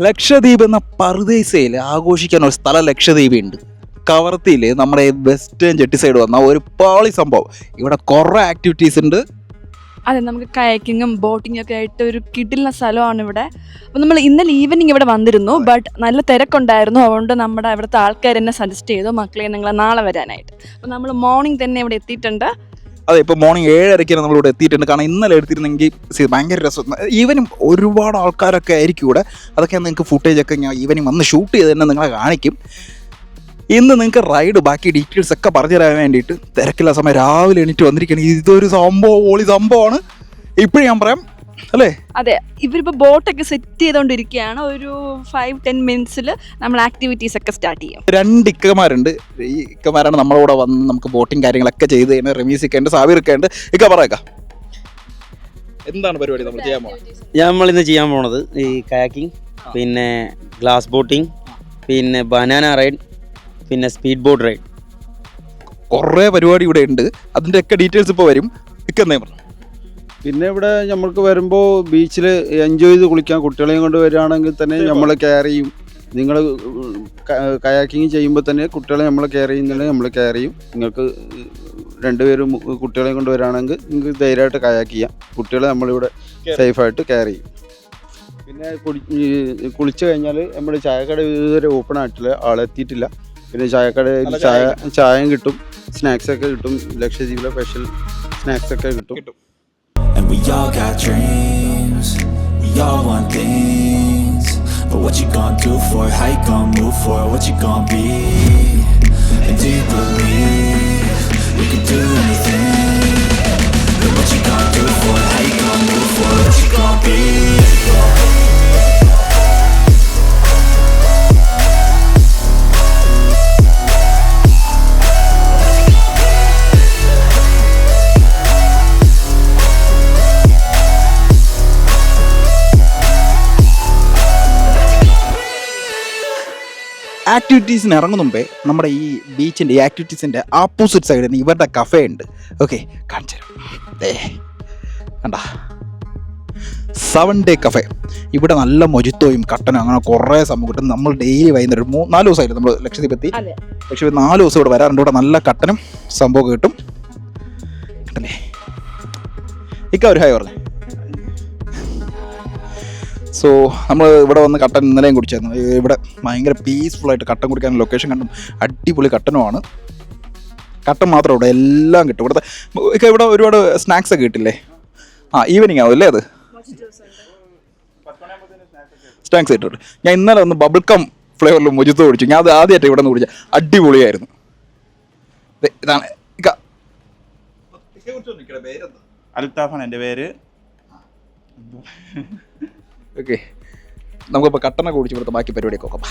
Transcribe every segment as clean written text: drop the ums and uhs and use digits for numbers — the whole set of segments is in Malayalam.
ലക്ഷദ്വീപ് എന്ന പറുദീസയിൽ ആഘോഷിക്കാൻ ഒരു സ്ഥലം ലക്ഷദ്വീപ് ഉണ്ട്. കവർത്തിയിൽ നമ്മുടെ വെസ്റ്റേൺ ജെട്ടി സൈഡ് വന്ന ഒരു പാളി സംഭവം. ഇവിടെ കുറേ ആക്ടിവിറ്റീസ് ഉണ്ട്. അതെ, നമുക്ക് കയാക്കിങ്ങും ബോട്ടിങ്ങും ഒക്കെ ആയിട്ട് ഒരു കിടിലൻ സ്ഥലമാണ് ഇവിടെ. അപ്പോൾ നമ്മൾ ഇന്നലെ ഈവനിങ് ഇവിടെ വന്നിരുന്നു, ബട്ട് നല്ല തിരക്കുണ്ടായിരുന്നു. അതുകൊണ്ട് നമ്മുടെ ഇവിടുത്തെ ആൾക്കാർ എന്നെ സജസ്റ്റ് ചെയ്തു, മക്കളെ നിങ്ങൾ നാളെ വരാനായിട്ട്. അപ്പോൾ നമ്മൾ മോർണിംഗ് തന്നെ ഇവിടെ എത്തിയിട്ടുണ്ട്. അതെ, ഇപ്പോൾ മോർണിംഗ് 7:30 നമ്മളിവിടെ എത്തിയിട്ടുണ്ട്. കാരണം ഇന്നലെ എടുത്തിരുന്നെങ്കിൽ ഭയങ്കര രസം. ഈവനിങ് ഒരുപാട് ആൾക്കാരൊക്കെ ആയിരിക്കും ഇവിടെ. അതൊക്കെ നിങ്ങൾക്ക് ഫുട്ടേജൊക്കെ ഞാൻ ഈവനിങ് വന്ന് ഷൂട്ട് ചെയ്ത് തന്നെ നിങ്ങളെ കാണിക്കും. ഇന്ന് നിങ്ങൾക്ക് റൈഡ് ബാക്കി ഡീറ്റെയിൽസ് ഒക്കെ പറഞ്ഞു തരാൻ വേണ്ടിയിട്ട് തിരക്കില്ല സമയം രാവിലെ എണീറ്റ് വന്നിരിക്കുകയാണ്. ഇതൊരു സംഭവം ഓളി സംഭവമാണ്. ഇപ്പോഴും ഞാൻ പറയാം അല്ലേ. അതെ, ഇവരിപ്പോൾ ബോട്ടൊക്കെ സെറ്റ് ചെയ്തുകൊണ്ടിരിക്കുകയാണ്. ഒരു 5-10 മിനിറ്റ്സിൽ നമ്മൾ ആക്ടിവിറ്റീസ് ഒക്കെ സ്റ്റാർട്ട് ചെയ്യും. 2 ഇക്കമാരുണ്ട്. ഈ ഇക്കമാരാണ് നമ്മളോട് വന്ന് നമുക്ക് ബോട്ടിങ് കാര്യങ്ങളൊക്കെ ചെയ്ത് കഴിഞ്ഞാൽ റമീസൊക്കെ ഉണ്ട്, സാബിറൊക്കെ ഉണ്ട്. ഇക്ക പറയാം, എന്താണ് പരിപാടി നമ്മൾ ചെയ്യാൻ പോകുന്നത്? നമ്മളിന്ന് ചെയ്യാൻ പോണത് ഈ കയാക്കിംഗ്, പിന്നെ ഗ്ലാസ് ബോട്ടിങ്, പിന്നെ ബനാന റൈഡ്, പിന്നെ സ്പീഡ് ബോട്ട് റൈഡ്. കുറേ പരിപാടി ഇവിടെ ഉണ്ട്. അതിൻ്റെ ഒക്കെ ഡീറ്റെയിൽസ് ഇപ്പോൾ വരും. ഇക്ക എന്തേ പറഞ്ഞു? പിന്നെ ഇവിടെ നമ്മൾക്ക് വരുമ്പോൾ ബീച്ചിൽ എൻജോയ് ചെയ്ത് കുളിക്കാൻ കുട്ടികളെയും കൊണ്ട് വരികയാണെങ്കിൽ തന്നെ നമ്മൾ കെയർ ചെയ്യും. നിങ്ങൾ കയാക്കിങ് ചെയ്യുമ്പോൾ തന്നെ കുട്ടികളെ നമ്മൾ കെയർ ചെയ്യുന്നുണ്ടെങ്കിൽ നമ്മൾ കെയർ ചെയ്യും. നിങ്ങൾക്ക് 2 പേരും കുട്ടികളെയും കൊണ്ട് വരികയാണെങ്കിൽ നിങ്ങൾക്ക് ധൈര്യമായിട്ട് കയാക്ക് ചെയ്യാം. കുട്ടികളെ നമ്മളിവിടെ സേഫായിട്ട് കെയർ ചെയ്യും. പിന്നെ കുളിച്ച് കഴിഞ്ഞാൽ നമ്മൾ ചായക്കട ഇതുവരെ ഓപ്പൺ ആയിട്ടില്ല, ആളെത്തിയിട്ടില്ല. പിന്നെ ചായക്കടയിൽ ചായയും കിട്ടും, സ്നാക്സൊക്കെ കിട്ടും. ലക്ഷദ്വീപിലെ സ്പെഷ്യൽ സ്നാക്സൊക്കെ കിട്ടും. And we all got dreams, we all want things. But what you gonna do for it? How you gonna move for it? What you gonna be? And do you believe we can do anything? But what you gonna do for it? How you gonna move for it? What you gonna be? ആക്ടിവിറ്റീസിന് ഇറങ്ങുന്ന മുമ്പേ നമ്മുടെ ഈ ബീച്ചിൻ്റെ ഈ ആക്ടിവിറ്റീസിൻ്റെ ആപ്പോസിറ്റ് സൈഡിന് ഇവരുടെ കഫേ ഉണ്ട്. ഓക്കെ, കാണിച്ചു തരാം. കണ്ട 7 ഡേ കഫേ. ഇവിടെ നല്ല മൊജിത്തോയും കട്ടനും അങ്ങനെ കുറേ സംഭവം കിട്ടും. നമ്മൾ ഡെയിലി വൈകുന്നേരം 4 ദിവസമായിട്ട് നമ്മൾ ലക്ഷദ്വീപ് എത്തി. ലക്ഷദ്വീപ് 4 ദിവസം ഇവിടെ വരാറുണ്ട്. ഇവിടെ നല്ല കട്ടനും സംഭവം കിട്ടും. കിട്ടല്ലേ ഇക്ക ഒരു ഹായ് പറഞ്ഞു. സോ നമ്മൾ ഇവിടെ വന്ന് കട്ടൻ ഇന്നലെയും കുടിച്ചായിരുന്നു. ഇവിടെ ഭയങ്കര പീസ്ഫുള്ളായിട്ട് കട്ടൻ കുടിക്കാൻ ലൊക്കേഷൻ കണ്ടും അടിപൊളി കട്ടനുമാണ്. കട്ടൻ മാത്രം ഇവിടെ എല്ലാം കിട്ടും. ഇവിടുത്തെ ഇവിടെ ഒരുപാട് സ്നാക്സ് ഒക്കെ കിട്ടില്ലേ? ഈവനിങ് ആവും അല്ലേ? അത് സ്നാക്സ് കിട്ടും. ഞാൻ ഇന്നലെ ഒന്ന് ബബിൾ കം ഫ്ലേവറിൽ മൊജിത്തോ കുടിച്ചു. ഞാൻ അത് ആദ്യമായിട്ട് ഇവിടെ നിന്ന് കുടിച്ചത്. അടിപൊളിയായിരുന്നു. ഇതാണ് അൽത്താഫാണ് എൻ്റെ പേര്. ഓക്കെ, നമുക്കിപ്പോൾ കട്ടനൊക്കെ കുടിച്ച് ഇവിടുത്തെ ബാക്കി പരിപാടിയൊക്കെ നോക്കാം.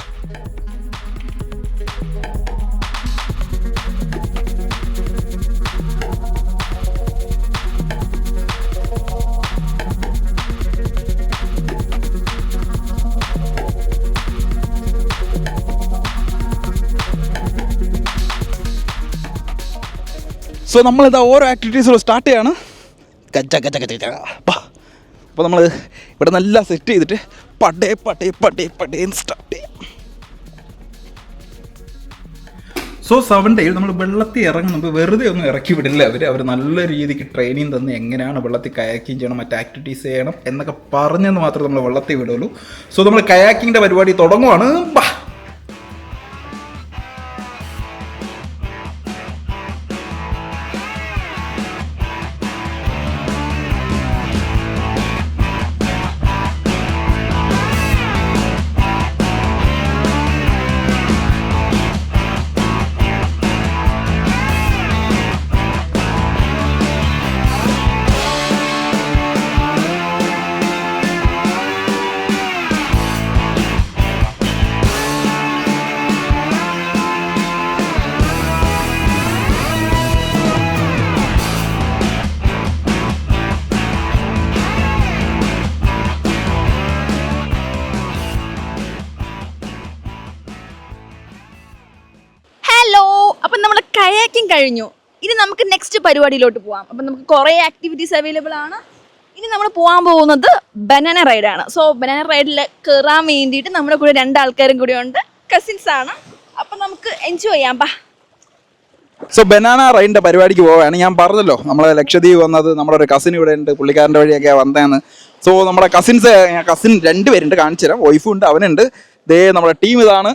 സോ നമ്മളിതാ ഓരോ ആക്ടിവിറ്റീസുകൾ സ്റ്റാർട്ട് ചെയ്യാണ്. അപ്പോൾ നമ്മൾ ഇവിടെ നല്ല സെറ്റ് ചെയ്തിട്ട് പടേന്ന് സ്റ്റാർട്ട് ചെയ്യാം. സോ 7 ഡേയിൽ നമ്മൾ വെള്ളത്തിൽ ഇറങ്ങുമ്പോൾ വെറുതെ ഒന്നും ഇറക്കി വിടില്ല. അവർ നല്ല രീതിക്ക് ട്രെയിനിങ് തന്ന് എങ്ങനെയാണ് വെള്ളത്തിൽ കയാക്കിങ് ചെയ്യണം, മറ്റ് ആക്ടിവിറ്റീസ് ചെയ്യണം എന്നൊക്കെ പറഞ്ഞെന്ന് മാത്രമേ നമ്മൾ വെള്ളത്തിൽ വിടുള്ളൂ. സോ നമ്മൾ കയാക്കിങ്ങിൻ്റെ പരിപാടി തുടങ്ങുവാണ്. കയാക്കിംഗ് കഴിഞ്ഞു. ഇനി നമുക്ക് നെക്സ്റ്റ് പരിപാടിയിലോട്ട് പോവാം. അപ്പം നമുക്ക് കുറേ ആക്ടിവിറ്റീസ് അവൈലബിൾ ആണ്. ഇനി നമ്മൾ പോകാൻ പോകുന്നത് ബനാന റൈഡാണ്. സോ ബനാന റൈഡിൽ കയറാൻ വേണ്ടിയിട്ട് നമ്മുടെ കൂടെ 2 ആൾക്കാരും കൂടി ഉണ്ട്, കസിൻസ് ആണ്. അപ്പം നമുക്ക് എൻജോയ് ചെയ്യാം. സോ ബനാന റൈഡിൻ്റെ പരിപാടിക്ക് പോവുകയാണ്. ഞാൻ പറഞ്ഞല്ലോ നമ്മളെ ലക്ഷദ്വീപ് വന്നത് നമ്മുടെ ഒരു കസിൻ ഇവിടെ ഉണ്ട്, പുള്ളിക്കാരൻ്റെ വഴിയൊക്കെ വന്നതെന്ന്. സോ നമ്മുടെ കസിൻ 2 പേരുണ്ട്, കാണിച്ചു തരാം. വൈഫും ഉണ്ട്, അവനുണ്ട്. ദേ നമ്മുടെ ടീം ഇതാണ്.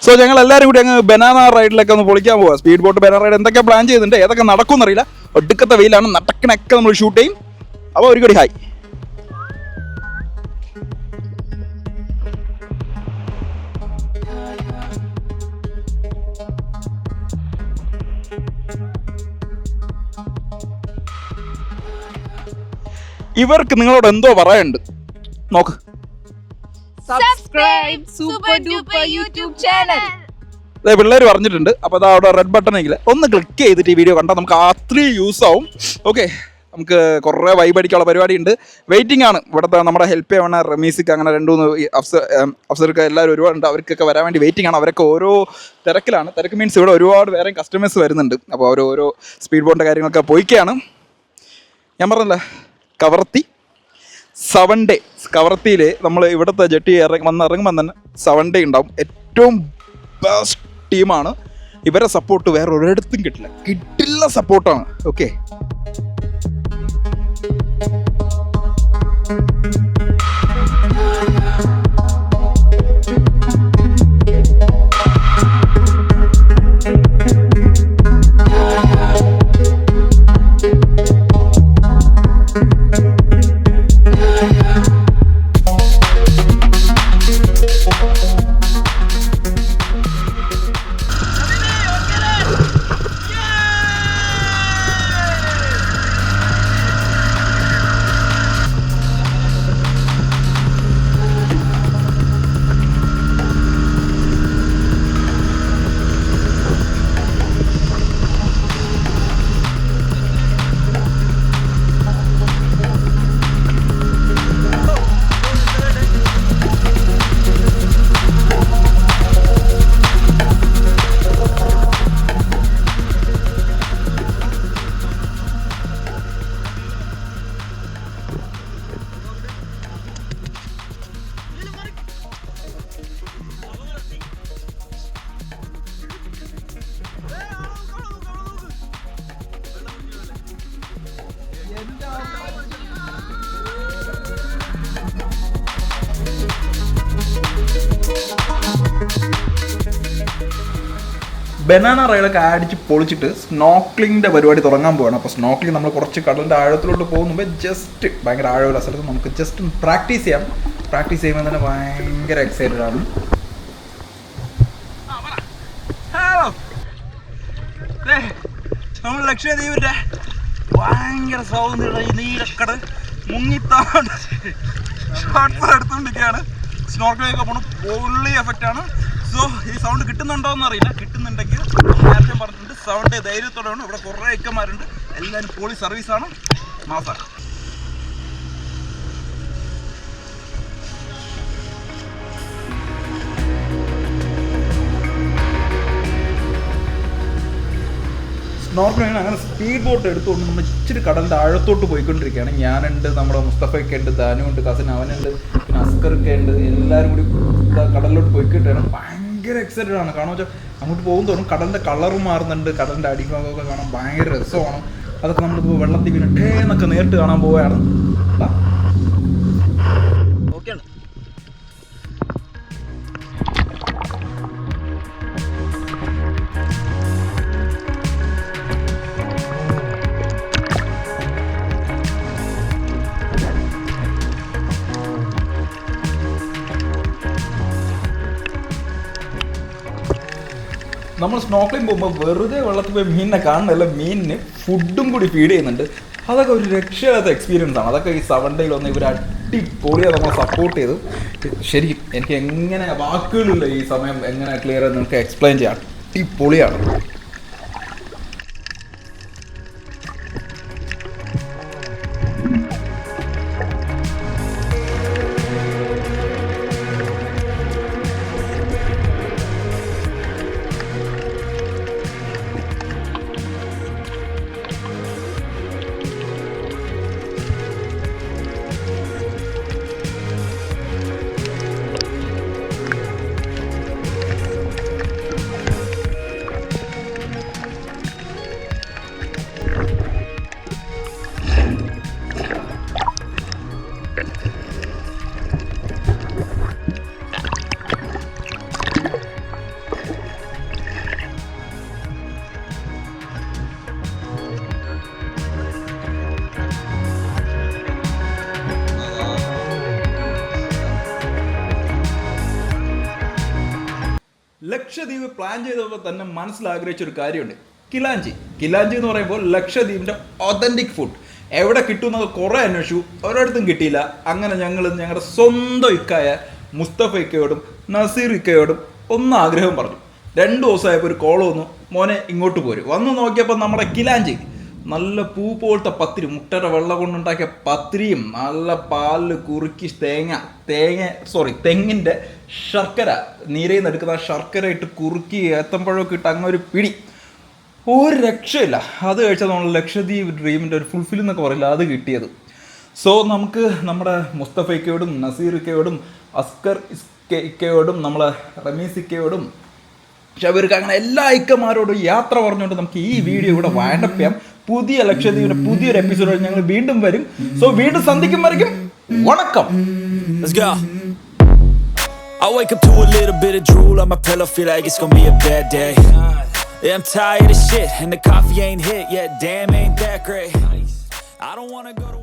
സോ ഞങ്ങൾ എല്ലാവരും കൂടി അങ്ങ് ബനാന റൈഡിലൊക്കെ ഒന്ന് പൊളിക്കാൻ പോവാം. സ്പീഡ് ബോട്ട് ബനാന റൈഡ് എന്തൊക്കെ പ്ലാൻ ചെയ്യുന്നുണ്ട്, ഏതൊക്കെ നടക്കും എന്നറിയില്ല. ഒടുക്കത്തെ വെയിലാണ്, നടക്കണൊക്കെ നമ്മൾ ഷൂട്ട് ചെയ്യും. അപ്പോൾ ഒരു കൂടി ഹായ്. ഇവർക്ക് നിങ്ങളോട് എന്തോ പറയാനുണ്ട്, നോക്ക്. Subscribe super duper YouTube channel. പിള്ളേർ പറഞ്ഞിട്ടുണ്ട്. അപ്പോൾ അതാ അവിടെ റെഡ് ബട്ടണെങ്കിൽ ഒന്ന് ക്ലിക്ക് ചെയ്തിട്ട് ഈ വീഡിയോ കണ്ടാൽ നമുക്ക് അത്രയും യൂസ് ആവും. ഓക്കെ, നമുക്ക് കുറേ വൈബ് അടിക്കാനുള്ള പരിപാടി ഉണ്ട്. വെയിറ്റിംഗ് ആണ്. ഇവിടുത്തെ നമ്മുടെ ഹെൽപ്പ് ചെയ്യണ റമീസിക്ക് അങ്ങനെ 2-3 അഫ്സർക്ക് എല്ലാവരും ഒരുപാടുണ്ട്. അവർക്കൊക്കെ വരാൻ വേണ്ടി വെയിറ്റിംഗ് ആണ്. അവരൊക്കെ ഓരോ തിരക്കിലാണ്. തിരക്ക് മീൻസ് ഇവിടെ ഒരുപാട് വേറെ കസ്റ്റമേഴ്സ് വരുന്നുണ്ട്. അപ്പോൾ ഓരോ സ്പീഡ് ബോട്ടിൻ്റെ കാര്യങ്ങളൊക്കെ പോയിക്കുകയാണ്. ഞാൻ പറഞ്ഞില്ല, കവർത്തി 7 ഡേ കവർത്തിയിൽ നമ്മൾ ഇവിടുത്തെ ജെട്ടി ഇറങ്ങുമ്പോൾ തന്നെ 7 ഡേ ഉണ്ടാവും. ഏറ്റവും ബെസ്റ്റ് ടീമാണ്. ഇവരെ സപ്പോർട്ട് വേറെ ഒരിടത്തും കിട്ടില്ല സപ്പോർട്ടാണ്. ഓക്കെ, ബനാന റൈഡൊക്കെ അടിച്ച് പൊളിച്ചിട്ട് സ്നോക്ലിങ്ങിൻ്റെ പരിപാടി തുടങ്ങാൻ പോവാണ്. അപ്പോൾ സ്നോക്ലിങ് നമ്മൾ കുറച്ച് കടലിൻ്റെ ആഴത്തിലോട്ട് പോകുമ്പോൾ ജസ്റ്റ് ഭയങ്കര ആഴമുള്ള സ്ഥലത്ത് നമുക്ക് ജസ്റ്റ് പ്രാക്ടീസ് ചെയ്യാം. പ്രാക്ടീസ് ചെയ്യുമ്പോൾ തന്നെ ഭയങ്കര എക്സൈറ്റഡ് ആണ്. നമ്മൾ ലക്ഷദ്വീപിൻ്റെ ഭയങ്കര സൗന്ദര്യ ഈ നീലക്കടൽ മുങ്ങിത്താണ്ട് ഷോർട്ട്സ് എടുത്തുകൊണ്ടിരിക്കുകയാണ്. സ്നോർക്കലിംഗ് പോകണം, ഫുള്ളി എഫക്റ്റാണ്. സോ ഈ സൗണ്ട് കിട്ടുന്നുണ്ടോ എന്ന് അറിയില്ല. കിട്ടുന്നുണ്ടെങ്കിൽ നേരത്തെ പറഞ്ഞിട്ടുണ്ട് 7 ഡേ ധൈര്യത്തോടെയാണ്. ഇവിടെ കുറേ ഇക്കന്മാരുണ്ട്, എല്ലാവരും പോളി സർവീസാണ്, മാസാണ്. സ്നോർക്കലിംഗ് അങ്ങനെ സ്പീഡ് ബോട്ട് എടുത്തുകൊണ്ട് നമ്മൾ ഇച്ചിരി കടലിൻ്റെ ആഴത്തോട്ട് പോയിക്കൊണ്ടിരിക്കുകയാണ്. ഞാനുണ്ട്, നമ്മുടെ മുസ്തഫയൊക്കെ ഉണ്ട്, ദാനുണ്ട്, കസിൻ അവനുണ്ട്, പിന്നെ അസ്കറൊക്കെ ഉണ്ട്. എല്ലാവരും കൂടി കടലിലോട്ട് പോയിക്കിട്ടാണ്. ഭയങ്കര എക്സൈറ്റഡ് ആണ്. കാരണം വെച്ചാൽ അങ്ങോട്ട് പോകും തോറും കടലിൻ്റെ കളറും മാറുന്നുണ്ട്. കടലിൻ്റെ അടിഭാഗമൊക്കെ കാണാൻ ഭയങ്കര രസമാണ്. അതൊക്കെ നമ്മളിപ്പോൾ വെള്ളത്തിൽ പിന്നെ ടേ എന്നൊക്കെ നേരിട്ട് കാണാൻ പോവുകയാണ്. ഓക്കെയാണ്. നമ്മൾ സ്നോക്ലിംഗ് പോകുമ്പോൾ വെറുതെ വെള്ളത്തിൽ പോയി മീനിനെ കാണുന്നില്ല, മീനിന് ഫുഡും കൂടി ഫീഡ് ചെയ്യുന്നുണ്ട്. അതൊക്കെ ഒരു രക്ഷയില്ലാത്ത എക്സ്പീരിയൻസ് ആണ്. അതൊക്കെ ഈ 7 ഡേയിൽ വന്ന് ഇവർ അടിപൊളിയാണ് നമ്മൾ സപ്പോർട്ട് ചെയ്തു. ശരിക്കും എനിക്ക് എങ്ങനെ വാക്കുകളില്ല ഈ സമയം എങ്ങനെ ക്ലിയർ ആയി നിങ്ങൾക്ക് എക്സ്പ്ലെയിൻ ചെയ്യാം. അടിപൊളിയാണ്. ലക്ഷദ്വീപ് പ്ലാൻ ചെയ്തപ്പോൾ തന്നെ മനസ്സിലാഗ്രഹിച്ച ഒരു കാര്യമുണ്ട്. കിലാഞ്ചി എന്ന് പറയുമ്പോൾ ലക്ഷദ്വീപിൻ്റെ ഒതൻറ്റിക് ഫുഡ് എവിടെ കിട്ടുമെന്നത് കുറേ അന്വേഷിച്ചു, ഒരിടത്തും കിട്ടിയില്ല. അങ്ങനെ ഞങ്ങൾ ഞങ്ങളുടെ സ്വന്തം ഇക്കായ മുസ്തഫ ഇക്കയോടും നസീർ ഇക്കയോടും ഒന്ന് ആഗ്രഹം പറഞ്ഞു. 2 ദിവസമായപ്പോൾ ഒരു കോൾ വന്നു, മോനെ ഇങ്ങോട്ട് പോരും. വന്ന് നോക്കിയപ്പോൾ നമ്മുടെ കിലാഞ്ചി നല്ല പൂ പോലത്തെ പത്തിരി, മുട്ടയുടെ വെള്ളം കൊണ്ടുണ്ടാക്കിയ പത്തിരിയും നല്ല പാലിൽ കുറുക്കി തെങ്ങിൻ്റെ ശർക്കര, നീരയിൽ നിന്ന് എടുക്കുന്ന ശർക്കര ഇട്ട് കുറുക്കി ഏത്തമ്പഴമൊക്കെ ഇട്ട് അങ്ങനെ ഒരു പിടി, ഒരു രക്ഷയില്ല. അത് കഴിച്ചാൽ നമ്മൾ ലക്ഷദ്വീപ് ഡ്രീമിൻ്റെ ഒരു ഫുൾഫിൽ എന്നൊക്കെ പറയില്ല, അത് കിട്ടിയത്. സോ നമുക്ക് നമ്മുടെ മുസ്തഫ ഇക്കയോടും നസീർ ഇക്കയോടും അസ്കർ ഇക്കയോടും നമ്മളെ റമീസ് ഇക്കയോടും ഷബീർക്ക്, അങ്ങനെ എല്ലാ ഇക്കമാരോടും യാത്ര പറഞ്ഞുകൊണ്ട് നമുക്ക് ഈ വീഡിയോ ഇവിടെ വൈൻഡപ്പ് ചെയ്യാം. പുതിയ ലക്ഷദ്വീപിന്റെ പുതിയൊരു എപ്പിസോഡ് ഞങ്ങൾ വീണ്ടും വരും. സോ വീണ്ടും സന്ധിക്കും വരയ്ക്കും വണക്കം. Let's go. I wake up to a little bit of drool on my pillow, feel like it's gonna be a bad day. Yeah, I'm tired of shit and the coffee ain't hit yet, damn ain't that great. I don't wanna go to